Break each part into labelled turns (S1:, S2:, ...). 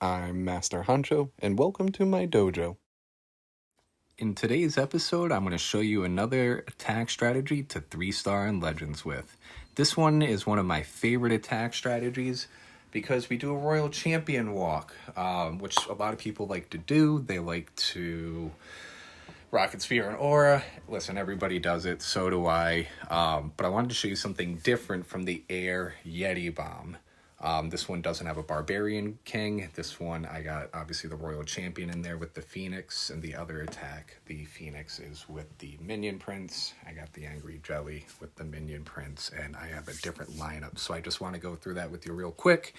S1: I'm Master Honcho, and welcome to my dojo. In today's episode, I'm going to show you another attack strategy to 3-star and Legends with. This one is one of my favorite attack strategies because we do a Royal Champion walk, which a lot of people like to do. They like to Rocket Sphere and Aura. Listen, everybody does it, so do I. But I wanted to show you something different from the Air Yeti Bomb. This one doesn't have a Barbarian King. This one, I got obviously the Royal Champion in there with the Phoenix, and the other attack, the Phoenix, is with the Minion Prince. I got the Angry Jelly with the Minion Prince, and I have a different lineup. So I just want to go through that with you real quick.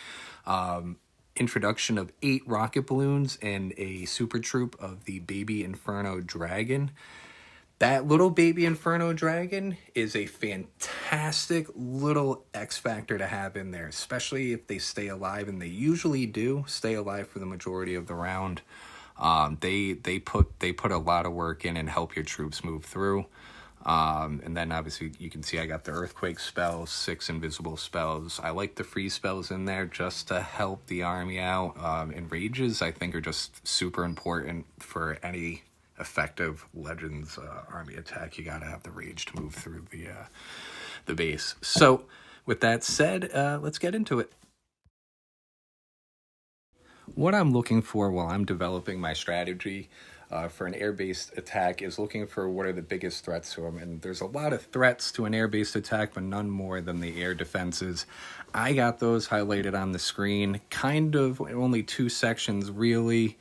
S1: Introduction of 8 rocket balloons and a super troop of the Baby Inferno Dragon. That little Baby Inferno Dragon is a fantastic little X factor to have in there, especially if they stay alive, and they usually do stay alive for the majority of the round. They put a lot of work in and help your troops move through. And then obviously you can see I got the Earthquake spells, 6 invisible spells. I like the free spells in there just to help the army out. And rages, I think, are just super important for any effective Legends army attack. You gotta have the rage to move through the base. So with that said, let's get into it. What I'm looking for while I'm developing my strategy for an air-based attack is looking for what are the biggest threats to them. And there's a lot of threats to an air-based attack, but none more than the air defenses. I got those highlighted on the screen, kind of only 2 sections really.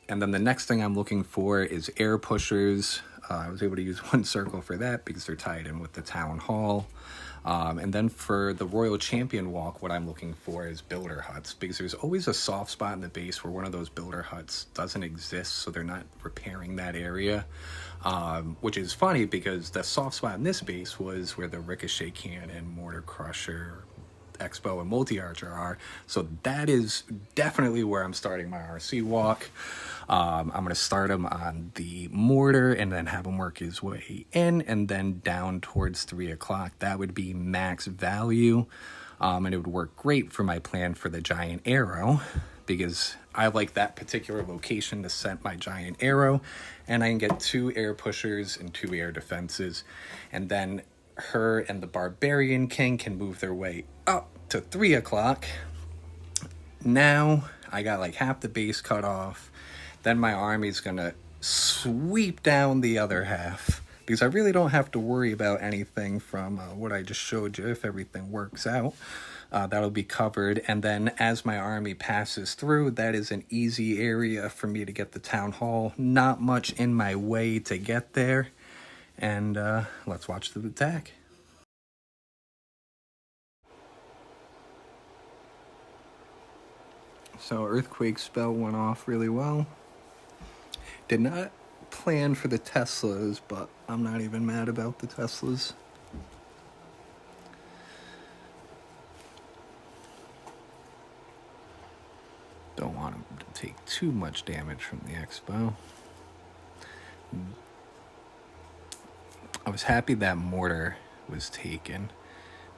S1: And then the next thing I'm looking for is air pushers. I was able to use 1 circle for that because they're tied in with the town hall. And then for the Royal Champion walk, what I'm looking for is builder huts, because there's always a soft spot in the base where one of those builder huts doesn't exist, so they're not repairing that area. Which is funny because the soft spot in this base was where the Ricochet Cannon, Mortar Crusher, Expo, and Multi-Archer are. So that is definitely where I'm starting my RC walk. I'm going to start him on the mortar and then have him work his way in and then down towards 3 o'clock. That would be max value. And it would work great for my plan for the giant arrow, because I like that particular location to set my giant arrow, and I can get 2 air pushers and 2 air defenses. And then her and the Barbarian King can move their way up to 3 o'clock. Now I got like half the base cut off. Then my army's gonna sweep down the other half, because I really don't have to worry about anything from what I just showed you. If everything works out, that'll be covered. And then as my army passes through, that is an easy area for me to get the town hall. Not much in my way to get there. And let's watch the attack. So Earthquake spell went off really well. Did not plan for the Teslas, but I'm not even mad about the Teslas. Don't want him to take too much damage from the Expo. I was happy that mortar was taken,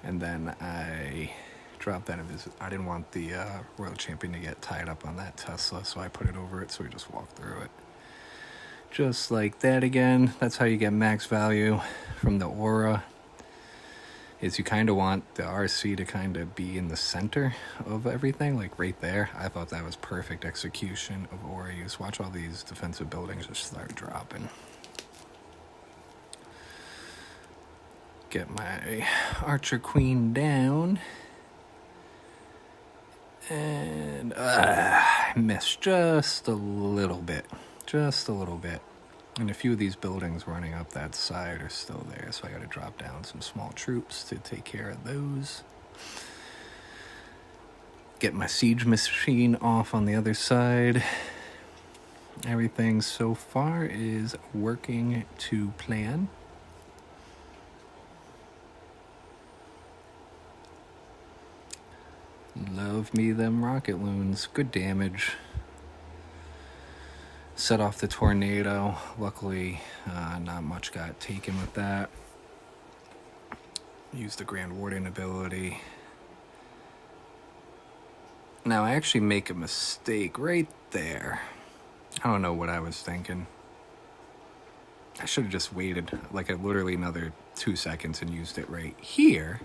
S1: and then I dropped that. I didn't want the Royal Champion to get tied up on that Tesla, so I put it over it, so we just walked through it. Just like that again. That's how you get max value from the aura, is you kind of want the RC to kind of be in the center of everything, like right there. I thought that was perfect execution of aura use. Watch all these defensive buildings just start dropping. Get my Archer Queen down. And I missed just a little bit. Just a little bit. And a few of these buildings running up that side are still there, so I gotta drop down some small troops to take care of those. Get my siege machine off on the other side. Everything so far is working to plan. Love me them rocket loons. Good damage. Set off the tornado. Luckily, not much got taken with that. Use the Grand Warden ability. Now, I actually make a mistake right there. I don't know what I was thinking. I should have just waited like literally another 2 seconds and used it right here.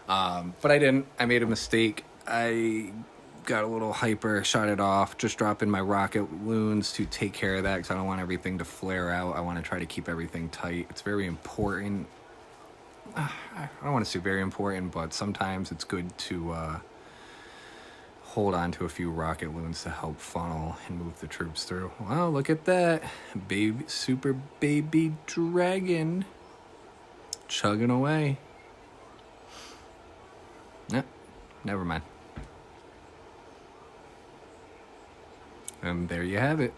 S1: But I didn't. I made a mistake. I got a little hyper, shot it off, just dropping my rocket loons to take care of that because I don't want everything to flare out. I want to try to keep everything tight. It's very important. I don't want to say very important, but sometimes it's good to hold on to a few rocket loons to help funnel and move the troops through. Wow, look at that. Baby, super baby dragon. Chugging away. Never mind. And there you have it.